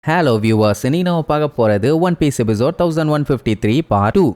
Hello viewers, இன்னைக்கு நம்ம பார்க்க போறது One Piece episode 1153 part 2.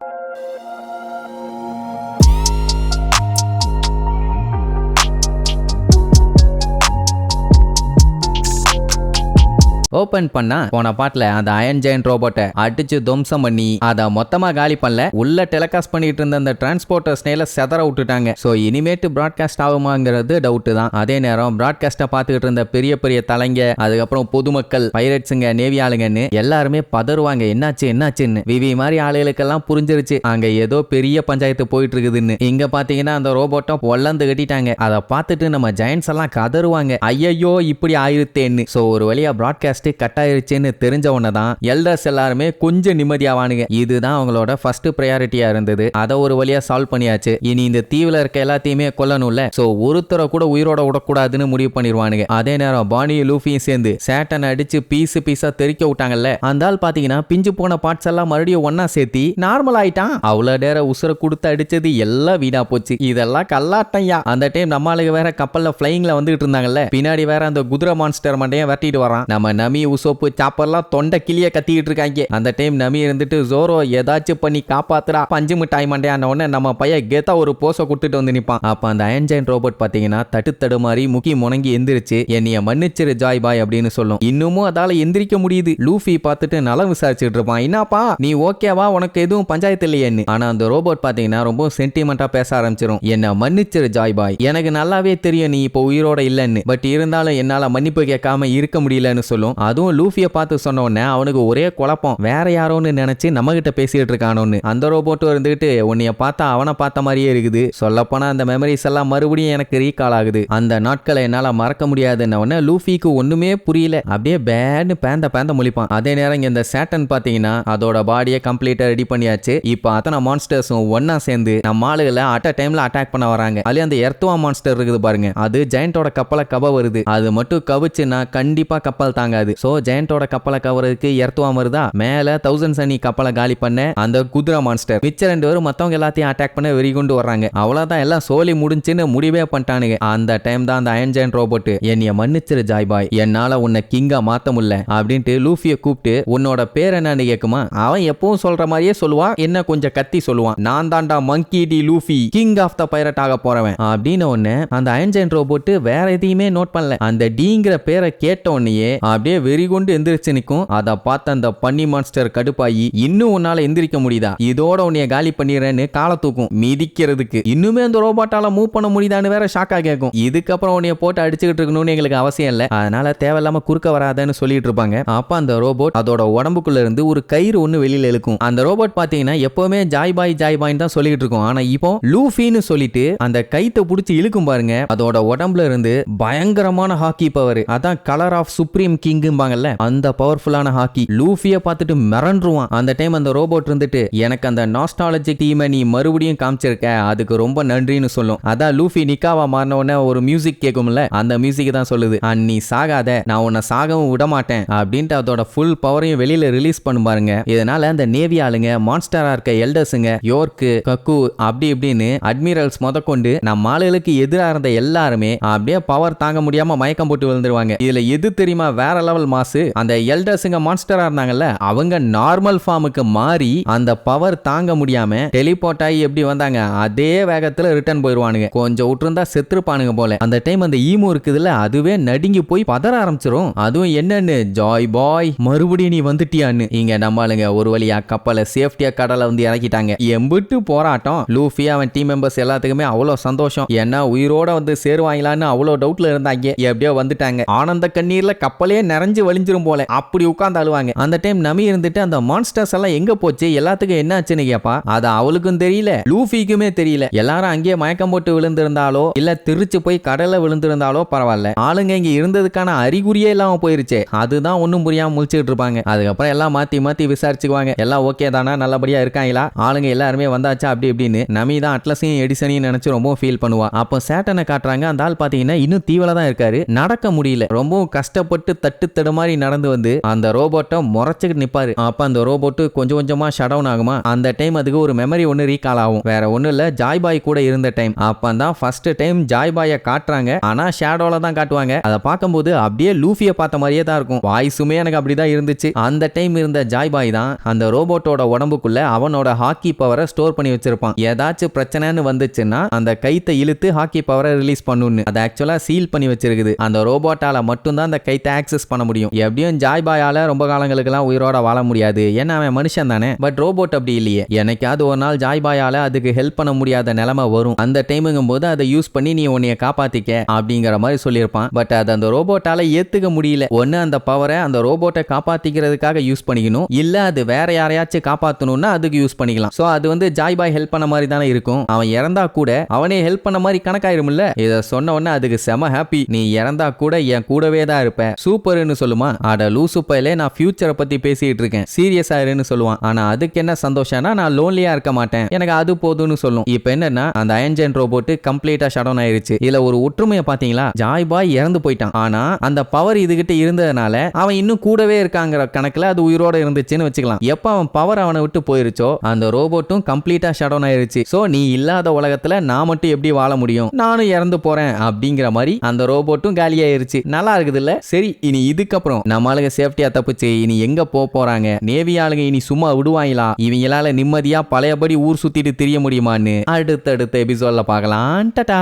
Open பண்ணா போன பாட்டுல அந்த அயன் ஜெயன்ட் ரோபோட்டை அடிச்சு துவம்சம் பண்ணி அதை மொத்தமா காலி பண்ணல, உள்ள டெலிகாஸ்ட் பண்ணிட்டு இருந்த அந்த டிரான்ஸ்போர்ட்டர் ஸ்னேல செதற விட்டுட்டாங்க. சோ இனிமேட்டு பிராட்காஸ்ட் ஆகுமாங்கிறது டவுட் தான். அதே நேரம் பிராட்காஸ்ட பாத்துக்கிட்டு இருந்த பெரிய பெரிய தலைங்க, அதுக்கப்புறம் பொதுமக்கள், பைரட்ஸுங்க, நேவி ஆளுங்கன்னு எல்லாருமே பதறுவாங்க. என்னாச்சுன்னு விவி மாதிரி ஆளுகளுக்கெல்லாம் புரிஞ்சிருச்சு அங்க ஏதோ பெரிய பஞ்சாயத்து போயிட்டு இருக்குதுன்னு. இங்க பாத்தீங்கன்னா அந்த ரோபோட்டை பொல்லந்து கட்டிட்டாங்க. அதை பார்த்துட்டு நம்ம ஜெயன்ட்ஸ் எல்லாம் கதறுவாங்க, ஐயோ இப்படி ஆயிருத்தேன்னு. சோ ஒரு வழியா பிராட்காஸ்ட் கட் ஆயிருச்சுன்னு தெரிஞ்ச உடனேதான் எல்டர்ஸ் எல்லாருமே கொஞ்சம் நிம்மதியாவானுங்க. இதுதான் அவங்களோட ஃபர்ஸ்ட் பிரையாரிட்டியா இருந்தது. அதை ஒரு வழியா சால்வ் பண்ணியாச்சு. இனி இந்த தீவுல இருக்க எல்லாத்தையுமே கொல்லணும்ல, சோ ஒருத்தரை கூட உயிரோட விடக்கூடாதுன்னு முடிவு பண்ணிடுவானுங்க. அதே நேரம் பானியும் லூஃபியும் சேர்ந்து சேட்டனை அடிச்சு பீஸா தெறிக்க விட்டாங்கல்ல, அந்த ஆள் பாத்தீங்கன்னா பிஞ்சு போன பார்ட்ஸ் எல்லாம் மறுபடியும் ஒன்னா சேர்த்தி நார்மல் ஆயிட்டான். அவ்வளவு நேரம் உசுர கொடுத்து அடிச்சது எல்லாம் வீணா போச்சு. இதெல்லாம் கல்லாட்டையா. அந்த டைம் நம்ம ஆளுங்க வேற கப்பல்ல பிளைங்ல வந்துட்டு இருந்தாங்கல்ல, பின்னாடி வேற அந்த குதிரை மான்ஸ்டர் மண்டையை வெட்டிட்டு வரான். நம்ம நமி உசோப்பு சாப்பர்லாம் தொண்டை கிளிய கத்திக்கிட்டு இருக்காங்க. அந்த டைம் நமி இருந்துட்டு ஜோரோ ஏதாச்சும் பண்ணி காப்பாத்துறா பஞ்சு மிட்டாய் மண்டையான உடனே நம்ம பையன் கேத்தா ஒரு போஸை கொடுத்துட்டு வந்து நிப்பான். அப்ப அந்த அயன் ஜெயன்ட் ரோபோட் பாத்தீங்கன்னா தடுமாறி முக்கி முணங்கி எந்திரிச்சு என்னைய மன்னிச்சிரு ஜாய் பாய் அப்படின்னு சொல்லும். இன்னமும் அதால எந்திரிக்க முடியுது. லூஃபி பார்த்துட்டு நலம் விசாரிச்சுட்டு இருப்பான், என்னப்பா நீ ஓகேவா, உனக்கு எதுவும் பஞ்சாயத்து இல்லையேன்னு. ஆனா அந்த ரோபோட் பாத்தீங்கன்னா ரொம்ப சென்டிமெண்டா பேச ஆரம்பிச்சிடும். என்ன மன்னிச்சிரு ஜாய் பாய், எனக்கு நல்லாவே தெரியும் நீ இப்போ உயிரோட இல்லைன்னு, பட் இருந்தாலும் என்னால மன்னிப்பு கேட்காம இருக்க முடியலன்னு சொல்லும். அதுவும் லூஃபியை பார்த்து சொன்ன உடனே அவனுக்கு ஒரே குழப்பம், வேற யாரோன்னு நினைச்சு நம்ம கிட்ட பேசிட்டு இருக்கானோன்னு. அந்த ரோபோட்டும் இருந்துகிட்டு உன்னைய பார்த்தா அவனை பார்த்த மாதிரியே இருக்குது, சொல்லப்போனா அந்த மெமரிஸ் எல்லாம் மறுபடியும் எனக்கு ரீகால் ஆகுது, அந்த நாட்களை என்னால மறக்க முடியாதுன்னு உடனே லூஃபிக்கு ஒண்ணுமே புரியல. அப்படியே பேன்னு பேந்த முழிப்பான். அதே நேரம் இந்த சேட்டன் பாத்தீங்கன்னா அதோட பாடியை கம்ப்ளீட்டா ரெடி பண்ணியாச்சு. இப்போ அத்தனை மான்ஸ்டர்ஸும் ஒன்னா சேர்ந்து நம்ம ஆளுகளை அட் அ டைம்ல அட்டாக் பண்ண வராங்க. அதுல அந்த எர்த்துவா மான்ஸ்டர் இருக்குது பாருங்க, அது ஜெயண்டோட கப்பலை கவ வருது. அது மட்டும் கவிச்சுன்னா கண்டிப்பா கப்பல் தாங்காது. சோ ஜெயண்டோட கப்பலை கவறதுக்கு எர்த்துவா வருதா, மேல 1000 சனி கப்பலை காலி பண்ண அந்த குதிரை மான்ஸ்டர் மிச்ச 2 பேரும் மத்தவங்க எல்லாத்தையும் அட்டாக் பண்ண வெறி கொண்டு வர்றாங்க. அவ்வளவுதான், எல்லாம் சோலி முடிஞ்சுன்னு முடிவே பண்ணிட்டானுங்க. அந்த டைம் தான் அந்த அயன் ஜெயன்ட் ரோபோட் என்னைய மன்னிச்சிரு ஜாய் பாய், என்னால உன்னை கிங்கா மாத்த முடியல அப்படின்ட்டு லூஃபியை கூப்பிட்டு உன்னோட பேர் என்னன்னு கேக்குமா. அவன் எப்பவும் சொல்ற மாதிரியே சொல்லுவான், என்ன கொஞ்சம் கத்தி சொல்லுவான், நான் தான்டா Monkey D Luffy, king of the pirate ஆக போறவன் அப்படின்னு. ஒன்னு அந்த அயன் ஜெயன்ட் ரோபோட் வேற எதையுமே நோட் பண்ணல. அந்த டிங்கிற பேரை கேட்ட உடனேயே அப்படியே வெறி கொண்டு எந்திரிச்சு நிக்கும். அதை பார்த்த அந்த பன்னி மான்ஸ்டர் கடுப்பாயி, இன்னும் உன்னால எந்திரிக்க முடியுதா, இதோட உன்னைய காலி பண்ணிடுறேன்னு காலை தூக்கும் மிதிக்கிறதுக்கு. இன்னுமே அந்த ரோபோட்டால மூவ் பண்ண முடியுதான்னு வேற ஷாக்கா கேட்கும். இதுக்கப்புறம் உன்னைய போட்டு அடிச்சுக்கிட்டு இருக்கணும்னு எங்களுக்கு அவசியம் இல்ல, அதனால தேவையில்லாம குறுக்க வராதன்னு சொல்லிட்டு இருப்பாங்க. அப்ப அந்த ரோபோட் அதோட உடம்புக்குள்ள இருந்து ஒரு கயிறு ஒண்ணு வெளியில இழுக்கும். அந்த ரோபோட் பாத்தீங்கன்னா எப்பவுமே ஜாய் பாய் தான் சொல்லிட்டு இருக்கும். ஆனா இப்போ லூஃபின்னு சொல்லிட்டு அந்த கைத்தை புடிச்சு இழுக்கும் பாருங்க. அதோட உடம்புல இருந்து பயங்கரமான ஹாக்கி பவர், அதான் கலர் ஆஃப் சுப்ரீம் கிங்பாங்கல்ல, அந்த பவர்ஃபுல்லான ஹாக்கி. லூஃபிய பார்த்துட்டு மிரண்டுருவான். அந்த டைம் அந்த ரோபோட் இருந்துட்டு எனக்கு அந்த நாஸ்டாலஜிக் டீமை நீ மறுபடியும் காமிச்சிருக்க, அதுக்கு ரொம்ப நன்றின்னு சொல்லும். அதான் லூஃபி நிக்காவா மாறின உடனே ஒரு மியூசிக் கேட்கும்ல, அந்த மியூசிக் தான் சொல்லுது, நீ சாகாத, நான் உன்னை சாகவும் விட மாட்டேன் அப்படின்ட்டு அதோட ஃபுல் பவரையும் வெளியில ரிலீஸ் பண்ணு பாருங்க. இதனால அந்த நேவி ஆளுங்க, மான்ஸ்டரா இருக்க எல்டர்ஸுங்க, யோர்க்கு, கக்கு அப்படி இப்படின்னு அட்மிரல்ஸ் முதற்கொண்டு நம்ம ஆளுகளுக்கு எதிராக இருந்த எல்லாருமே அப்படியே பவர் தாங்க முடியாம மயக்கம் போட்டு விழுந்துருவாங்க. இதுல எது தெரியுமா வேற லெவல் மாசு, அந்த எல்டர்ஸுங்க மான்ஸ்டரா இருந்தாங்கல்ல, அவங்க நார்மல் ஃபார்முக்கு மாறி அந்த பவர் தாங்க முடியாம டெலிபோர்ட் ஆகி எப்படி வந்தாங்க அதே வேகத்துல ரிட்டர்ன் போயிருவானுங்க. கொஞ்சம் விட்டுருந்தா செத்துருப்பானுங்க போல. அந்த டைம் அந்த ஈமு இருக்குதுல்ல, அதுவே நடுங்கி போய் பதற ஆரம்பிச்சிரும். அதுவும் என்னன்னு, ஜாய் பாய் மறுபடியும் நீ வந்துட்டியான்னு. இங்க நம்மளுங்க ஒரு வழியா கப்பலை சேஃப்டியா கடலை வந்து இறக்கிட்டாங்க. எம்பிட்டு போராட்டம். லூஃபி அவன் டீம் மெம்பர்ஸ் எல்லாத்துக்குமே அவ்வளவு சந்தோஷம், ஏன்னா உயிரோட வந்து சேருவாங்களான்னு அவ்வளவு டவுட்ல இருந்தாங்க. எப்படியோ வந்துட்டாங்க. ஆனந்த கண்ணீர்ல கப்பலே நிறைஞ்சு வலிஞ்சிரும் போல, அப்படி உட்கார்ந்து அழுவாங்க. அந்த டைம் நமி இருந்துட்டு அந்த மான்ஸ்டர்ஸ் எல்லாம் எங்க போச்சு, எல்லாத்துக்கும் என்ன ஆச்சுன்னு கேப்பா. அது அவளுக்கும் தெரியல, லூஃபிக்குமே தெரியல. எல்லாரும் அங்கேயே மயக்கம் போட்டு விழுந்திருந்தாலோ இல்ல திருச்சு போய் கடல்ல விழுந்திருந்தாலோ பரவாயில்ல, ஆளுங்க இங்க இருந்ததுக்கான அறிகுறியே இல்லாம போயிருச்சு. அதுதான் ஒண்ணும் புரியாம முழிச்சுட்டு இருப்பாங்க. அதுக்கப்புறம் எல்லாம் மாத்தி விசாரிச்சுக்குவாங்க, எல்லாம் ஓகே தானா, நல்லபடியா இருக்காங்களா, ஆளுங்க எல்லாருமே வந்தாச்சா அப்படி இப்படின்னு. நமி தான் அட்லஸையும் எடிசனையும் நினைச்சு ரொம்ப ஃபீல் பண்ணுவா. அப்போ சேட்டனை காட்டுறாங்க. அந்த ஆள் பாத்தீங்கன்னா இன்னும் தீவில தான் இருக்காரு, நடக்க முடியல, ரொம்ப கஷ்டப்பட்டு மெத்தடு மாதிரி நடந்து வந்து அந்த ரோபோட்டை முறைச்சுக்கிட்டு நிப்பாரு. அப்ப அந்த ரோபோட்டு கொஞ்சம் கொஞ்சமா ஷட் டவுன் ஆகுமா. அந்த டைம் அதுக்கு ஒரு மெமரி ஒன்னு ரீகால் ஆகும். வேற ஒண்ணு இல்ல, ஜாய் பாய் கூட இருந்த டைம். அப்பதான் ஃபர்ஸ்ட் டைம் ஜாய் பாயை காட்டுறாங்க. ஆனா ஷேடோல தான் காட்டுவாங்க. அதை பார்க்கும்போது அப்படியே லூஃபியை பார்த்த மாதிரியே தான் இருக்கும். வாய்ஸுமே எனக்கு அப்படிதான் இருந்துச்சு. அந்த டைம் இருந்த ஜாய் பாய் தான் அந்த ரோபோட்டோட உடம்புக்குள்ள அவனோட ஹாக்கி பவரை ஸ்டோர் பண்ணி வச்சிருப்பான். ஏதாச்சும் பிரச்சனைன்னு வந்துச்சுன்னா அந்த கைத்தை இழுத்து ஹாக்கி பவரை ரிலீஸ் பண்ணுன்னு அதை ஆக்சுவலா சீல் பண்ணி வச்சிருக்குது. அந்த ரோபோட்டால மட்டும்தான் அந்த கைத்தை ஆக்சஸ் பண்ண முடியும். எப்படியும் ஜாய் பாயால ரொம்ப காலங்களுக்கு எல்லாம் உயிரோட வாழ முடியாது. ஏன்னா அவன் மனுஷன் தானே. பட் ரோபோட் அப்படி இல்லையே. எனக்காவது ஒரு நாள் ஜாய் பாயால அதுக்கு ஹெல்ப் பண்ண முடியாத நிலைமை வரும். அந்த டைமுங்கும் போது அதை யூஸ் பண்ணி நீ உன்னைய காப்பாத்திக்க அப்படிங்கிற மாதிரி சொல்லியிருப்பான். பட் அது அந்த ரோபோட்டால ஏத்துக்க முடியல. ஒன்னு அந்த பவரை அந்த ரோபோட்டை காப்பாத்திக்கிறதுக்காக யூஸ் பண்ணிக்கணும், இல்ல அது வேற யாரையாச்சும் காப்பாத்தணும்னா அதுக்கு யூஸ் பண்ணிக்கலாம். சோ அது வந்து ஜாய் பாய் ஹெல்ப் பண்ண மாதிரி தானே இருக்கும். அவன் இறந்தா கூட அவனே ஹெல்ப் பண்ண மாதிரி கணக்காயிரும்ல. இத சொன்ன உடனே அதுக்கு செம ஹாப்பி. நீ இறந்தா கூட என் கூடவே தான் இருப்ப, சூப்பர்னு சொல்லுமா. அட லூசு பயலே, நான் ஃபியூச்சரை பத்தி பேசிட்டு இருக்கேன், சீரியஸா இருன்னு சொல்லுவான். ஆனா அதுக்கு என்ன சந்தோஷம்னா நான் லோன்லியா இருக்க மாட்டேன், எனக்கு அது போதும்னு சொல்லும். இப்போ என்னன்னா அந்த அயன் ஜெயண்ட் ரோபோட் கம்ப்ளீட்டா ஷட் டவுன் ஆயிருச்சு. இதுல ஒரு ஒற்றுமையை பாத்தீங்களா, ஜாய் பாய் இறந்து போயிட்டான். ஆனா அந்த பவர் இதுகிட்ட இருந்ததுனால அவன் இன்னும் கூடவே இருக்காங்கிற கணக்குல அது உயிரோட இருந்துச்சுன்னு வச்சுக்கலாம். எப்ப அவன் பவர் அவனை விட்டு போயிருச்சோ அந்த ரோபோட்டும் கம்ப்ளீட்டா ஷட் டவுன் ஆயிருச்சு. சோ நீ இல்லாத உலகத்துல நான் மட்டும் எப்படி வாழ முடியும், நானும் இறந்து போறேன் அப்படிங்கிற மாதிரி அந்த ரோபோட்டும் காலியாயிருச்சு. நல்லா இருக்குது இல்ல. சரி, இனி இதுக்கப்புறம் நம்ம ஆளுங்க சேஃப்டியா தப்பிச்சு இனி எங்க போறாங்க, நேவி ஆளுங்க இனி சும்மா விடுவாங்களா, இவங்களால நிம்மதியா பழையபடி ஊர் சுத்திட்டு திரிய முடியுமான்னு அடுத்தடுத்த எபிசோட்ல பார்க்கலாம். டடா.